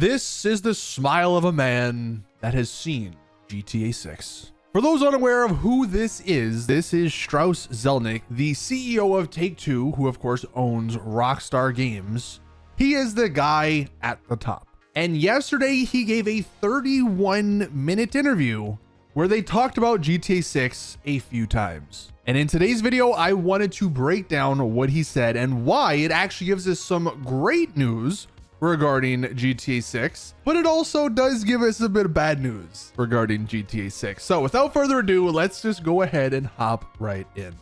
This is the smile of a man that has seen GTA 6. For those unaware of who this is Strauss Zelnick, the CEO of Take-Two, who of course owns Rockstar Games. He is the guy at the top. And yesterday he gave a 31-minute interview where they talked about GTA 6 a few times. And in today's video, I wanted to break down what he said and why it actually gives us some great news regarding GTA 6, but it also does give us a bit of bad news regarding GTA 6. So without further ado, let's just go ahead and hop right in.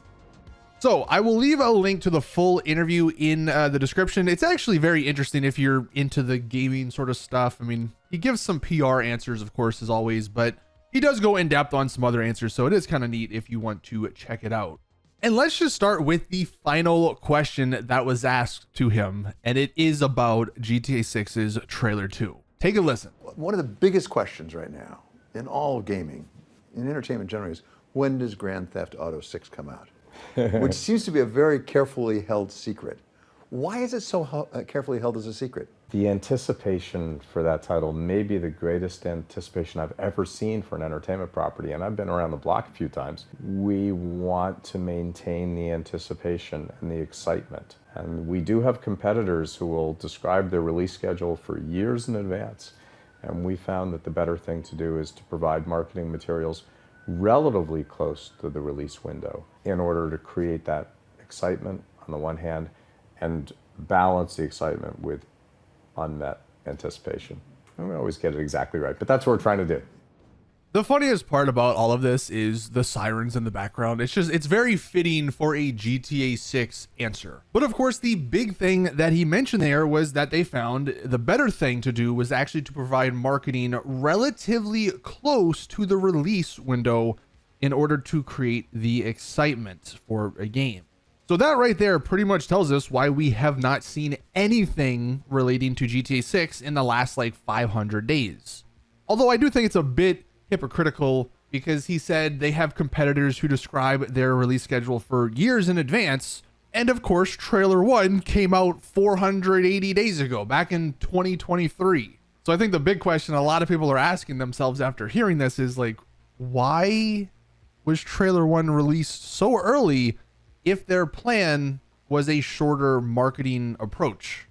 So I will leave a link to the full interview in the description. It's actually very interesting if you're into the gaming sort of stuff. I mean, he gives some PR answers, of course, as always, but he does go in depth on some other answers. So it is kind of neat if you want to check it out. And let's just start with the final question that was asked to him, and it is about GTA 6's trailer 2. Take a listen. One of the biggest questions right now in all of gaming, in entertainment generally, is when does Grand Theft Auto 6 come out? Which seems to be a very carefully held secret. Why is it so carefully held as a secret? The anticipation for that title may be the greatest anticipation I've ever seen for an entertainment property, and I've been around the block a few times. We want to maintain the anticipation and the excitement. And we do have competitors who will describe their release schedule for years in advance. And we found that the better thing to do is to provide marketing materials relatively close to the release window in order to create that excitement on the one hand and balance the excitement with unmet anticipation. I don't always get it exactly right, but that's what we're trying to do. The funniest part about all of this is the sirens in the background. It's very fitting for a GTA 6 answer. But of course, the big thing that he mentioned there was that they found the better thing to do was actually to provide marketing relatively close to the release window in order to create the excitement for a game. So that right there pretty much tells us why we have not seen anything relating to GTA 6 in the last like 500 days. Although I do think it's a bit hypocritical because he said they have competitors who describe their release schedule for years in advance. And of course, trailer 1 came out 480 days ago, back in 2023. So I think the big question a lot of people are asking themselves after hearing this is like, why was trailer 1 released so early if their plan was a shorter marketing approach?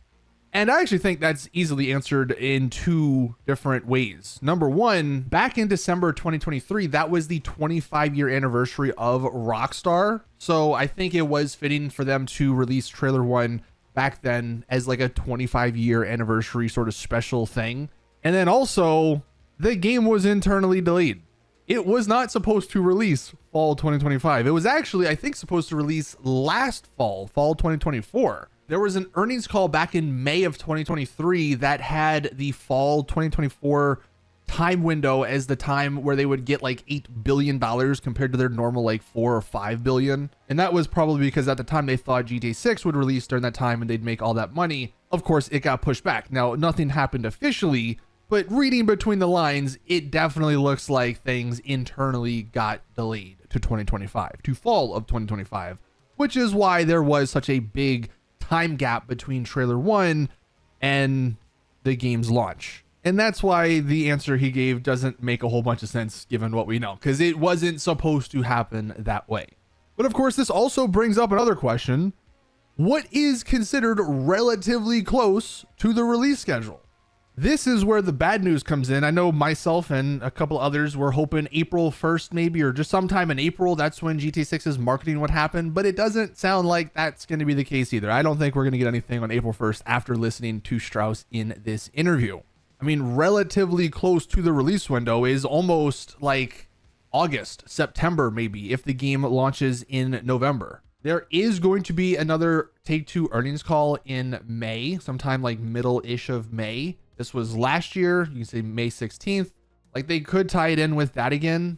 And I actually think that's easily answered in two different ways. Number one, back in December 2023, that was the 25-year anniversary of Rockstar. So I think it was fitting for them to release trailer 1 back then as like a 25-year anniversary sort of special thing. And then also, the game was internally delayed. It was not supposed to release fall 2025. It was actually, I think, supposed to release last fall 2024. There was an earnings call back in May of 2023 that had the fall 2024 time window as the time where they would get like $8 billion compared to their normal like 4 or 5 billion. And that was probably because at the time they thought GTA 6 would release during that time and they'd make all that money. Of course, it got pushed back. Now, nothing happened officially, but reading between the lines, it definitely looks like things internally got delayed to 2025, to fall of 2025, which is why there was such a big time gap between trailer 1 and the game's launch. And that's why the answer he gave doesn't make a whole bunch of sense given what we know, because it wasn't supposed to happen that way. But of course, this also brings up another question. What is considered relatively close to the release schedule? This is where the bad news comes in. I know myself and a couple others were hoping April 1st maybe, or just sometime in April, that's when GTA 6's marketing would happen, but it doesn't sound like that's going to be the case either. I don't think we're going to get anything on April 1st after listening to Strauss in this interview. I mean, relatively close to the release window is almost like August, September maybe, if the game launches in November. There is going to be another Take-Two earnings call in May, sometime like middle-ish of May. This was last year, you can say May 16th. Like they could tie it in with that again.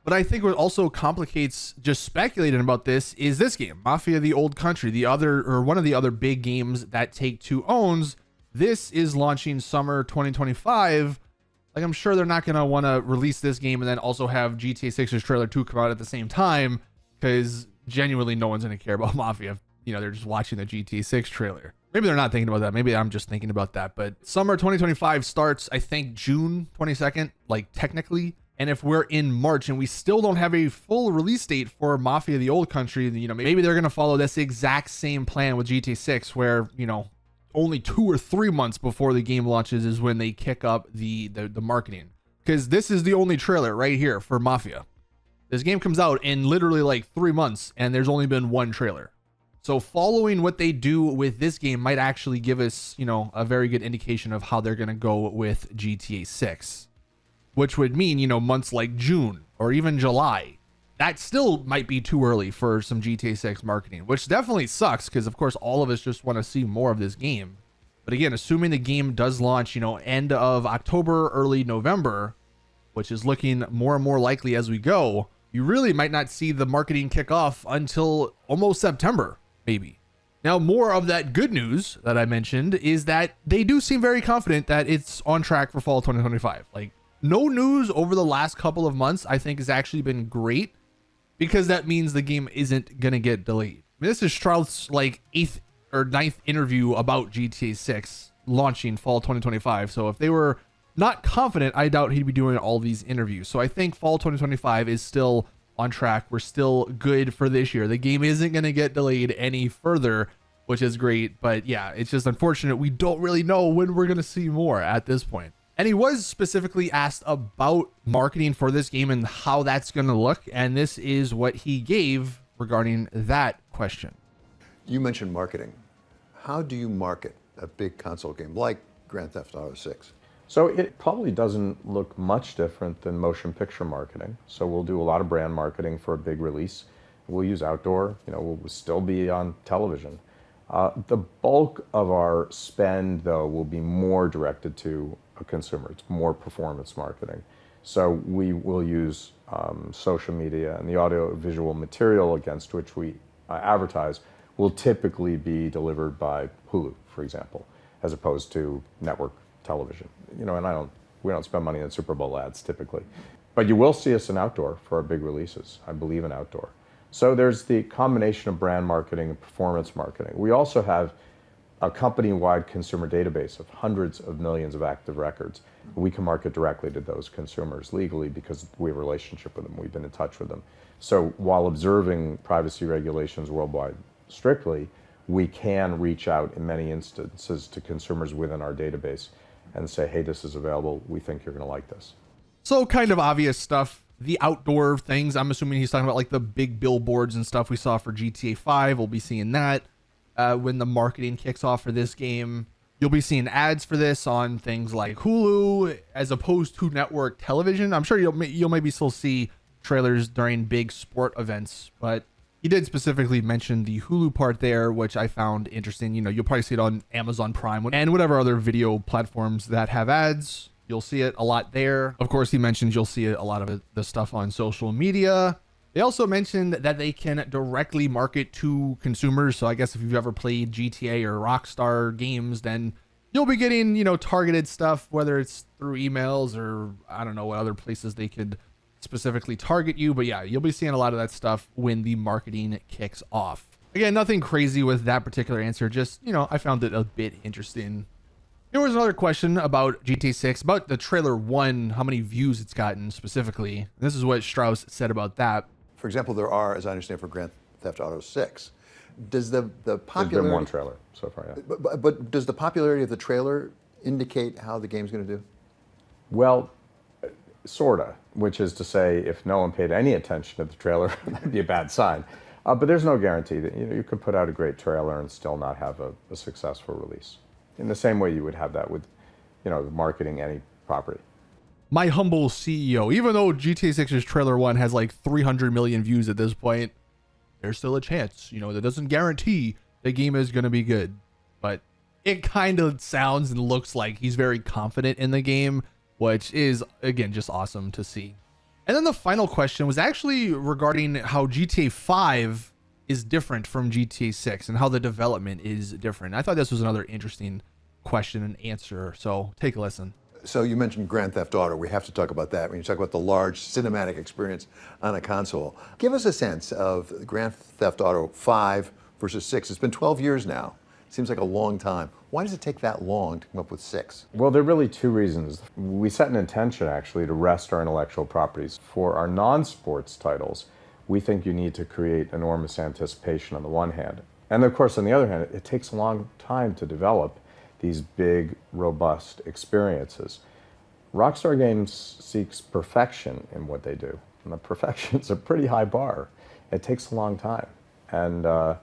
But I think what also complicates just speculating about this is this game, Mafia: The Old Country, one of the other big games that Take-Two owns. This is launching summer 2025. Like I'm sure they're not going to want to release this game and then also have GTA 6's trailer 2 come out at the same time, because genuinely no one's going to care about Mafia. You know, they're just watching the GTA 6 trailer. Maybe they're not thinking about that. Maybe I'm just thinking about that. But summer 2025 starts, I think, June 22nd, like technically. And if we're in March and we still don't have a full release date for Mafia: The Old Country, you know, maybe they're going to follow this exact same plan with GTA 6 where, you know, only 2 or 3 months before the game launches is when they kick up the marketing. Because this is the only trailer right here for Mafia. This game comes out in literally like 3 months and there's only been one trailer. So following what they do with this game might actually give us, you know, a very good indication of how they're going to go with GTA 6. Which would mean, you know, months like June or even July. That still might be too early for some GTA 6 marketing, which definitely sucks because, of course, all of us just want to see more of this game. But again, assuming the game does launch, you know, end of October, early November, which is looking more and more likely as we go, you really might not see the marketing kick off until almost September, maybe. Now, more of that good news that I mentioned is that they do seem very confident that it's on track for fall 2025. Like, no news over the last couple of months, I think, has actually been great because that means the game isn't going to get delayed. I mean, this is Strauss's like 8th or 9th interview about GTA 6 launching fall 2025. So if they were not confident, I doubt he'd be doing all these interviews. So I think fall 2025 is still on track. We're still good for this year. The game isn't going to get delayed any further, which is great. But yeah, it's just unfortunate. We don't really know when we're going to see more at this point. And he was specifically asked about marketing for this game and how that's going to look. And this is what he gave regarding that question. You mentioned marketing. How do you market a big console game like Grand Theft Auto 6? So it probably doesn't look much different than motion picture marketing. So we'll do a lot of brand marketing for a big release. We'll use outdoor, you know, we'll still be on television. The bulk of our spend, though, will be more directed to a consumer. It's more performance marketing. So we will use social media, and the audio-visual material against which we advertise will typically be delivered by Hulu, for example, as opposed to network television. You know, and we don't spend money on Super Bowl ads typically. But you will see us in outdoor for our big releases. I believe in outdoor. So there's the combination of brand marketing and performance marketing. We also have a company-wide consumer database of hundreds of millions of active records. We can market directly to those consumers legally because we have a relationship with them. We've been in touch with them. So while observing privacy regulations worldwide strictly, we can reach out in many instances to consumers within our database and say, hey, this is available. We think you're going to like this. So kind of obvious stuff. The outdoor things, I'm assuming he's talking about like the big billboards and stuff we saw for GTA 5. We'll be seeing that when the marketing kicks off for this game. You'll be seeing ads for this on things like Hulu as opposed to network television. I'm sure you'll maybe still see trailers during big sport events, but he did specifically mention the Hulu part there, which I found interesting. You know, you'll probably see it on Amazon Prime and whatever other video platforms that have ads. You'll see it a lot there. Of course, he mentions you'll see a lot of the stuff on social media. They also mentioned that they can directly market to consumers. So I guess if you've ever played GTA or Rockstar games, then you'll be getting, you know, targeted stuff, whether it's through emails or I don't know what other places they could specifically target you. But yeah, you'll be seeing a lot of that stuff when the marketing kicks off. Again, nothing crazy with that particular answer. Just, you know, I found it a bit interesting. There was another question about GTA 6, about the trailer 1, how many views it's gotten specifically. This is what Strauss said about that. For example, there are, as I understand, for Grand Theft Auto 6. Does the popularity... There's been one trailer so far, yeah. But does the popularity of the trailer indicate how the game's going to do? Well, sorta, which is to say, if no one paid any attention to the trailer, that'd be a bad sign. But there's no guarantee that you could put out a great trailer and still not have a successful release. In the same way you would have that with, you know, marketing any property. My humble CEO, even though GTA 6's trailer 1 has like 300 million views at this point, there's still a chance. You know, that doesn't guarantee the game is going to be good. But it kind of sounds and looks like he's very confident in the game, which is, again, just awesome to see. And then the final question was actually regarding how GTA 5 is different from GTA 6 and how the development is different. I thought this was another interesting question and answer. So take a listen. So you mentioned Grand Theft Auto. We have to talk about that when you talk about the large cinematic experience on a console. Give us a sense of Grand Theft Auto 5 versus 6. It's been 12 years now Seems like a long time. Why does it take that long to come up with 6? Well, there are really two reasons. We set an intention, actually, to rest our intellectual properties. For our non-sports titles, we think you need to create enormous anticipation on the one hand. And of course, on the other hand, it takes a long time to develop these big, robust experiences. Rockstar Games seeks perfection in what they do. And the perfection's a pretty high bar. It takes a long time. And the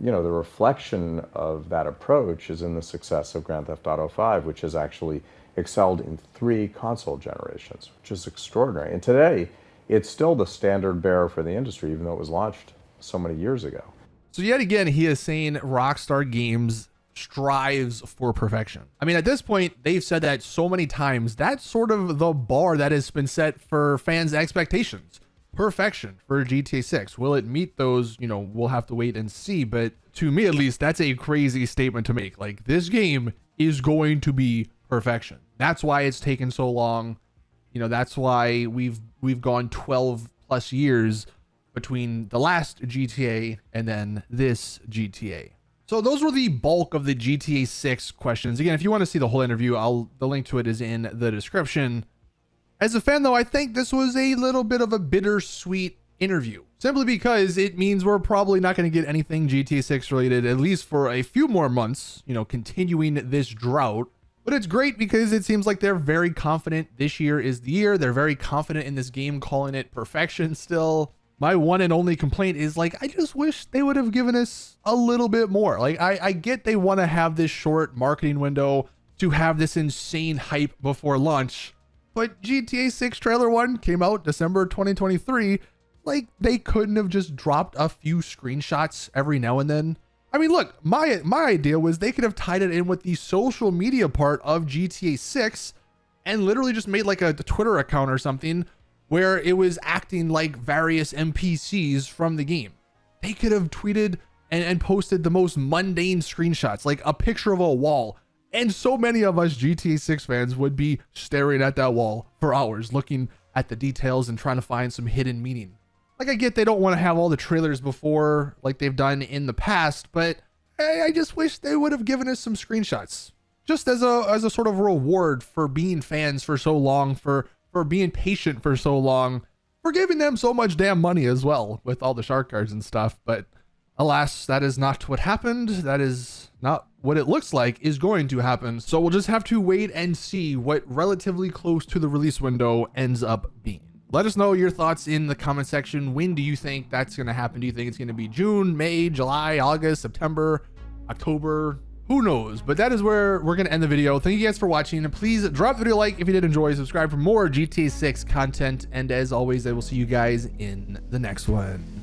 reflection of that approach is in the success of Grand Theft Auto 5, which has actually excelled in 3 console generations, which is extraordinary. And today, it's still the standard bearer for the industry, even though it was launched so many years ago. So yet again, he is saying Rockstar Games strives for perfection. I mean, at this point, they've said that so many times. That's sort of the bar that has been set for fans' expectations. Perfection for GTA 6. Will it meet those? We'll have to wait and see. But to me, at least, that's a crazy statement to make. Like, this game is going to be perfection. That's why it's taken so long. That's why we've gone 12 plus years between the last GTA and then this GTA. So those were the bulk of the GTA 6 questions. Again, if you want to see the whole interview, the link to it is in the description. As a fan, though, I think this was a little bit of a bittersweet interview, simply because it means we're probably not going to get anything GTA 6 related, at least for a few more months, continuing this drought. But it's great because it seems like they're very confident this year is the year. They're very confident in this game, calling it perfection still. My one and only complaint is, I just wish they would have given us a little bit more. I get they want to have this short marketing window to have this insane hype before launch. But GTA 6 trailer 1 came out December 2023. They couldn't have just dropped a few screenshots every now and then. I mean, look, my idea was they could have tied it in with the social media part of GTA 6 and literally just made a Twitter account or something where it was acting like various NPCs from the game. They could have tweeted and posted the most mundane screenshots, like a picture of a wall. And so many of us GTA 6 fans would be staring at that wall for hours, looking at the details and trying to find some hidden meaning. I get they don't want to have all the trailers before like they've done in the past, but I just wish they would have given us some screenshots just as a sort of reward for being fans for so long, for being patient for so long, for giving them so much damn money as well with all the shark cards and stuff. But alas, that is not what happened. That is not what it looks like is going to happen. So we'll just have to wait and see what relatively close to the release window ends up being. Let us know your thoughts in the comment section. When do you think that's going to happen? Do you think it's going to be June, May, July, August, September, October? Who knows? But that is where we're going to end the video. Thank you guys for watching. Please drop the video a like if you did enjoy. Subscribe for more GTA 6 content. And as always, I will see you guys in the next one.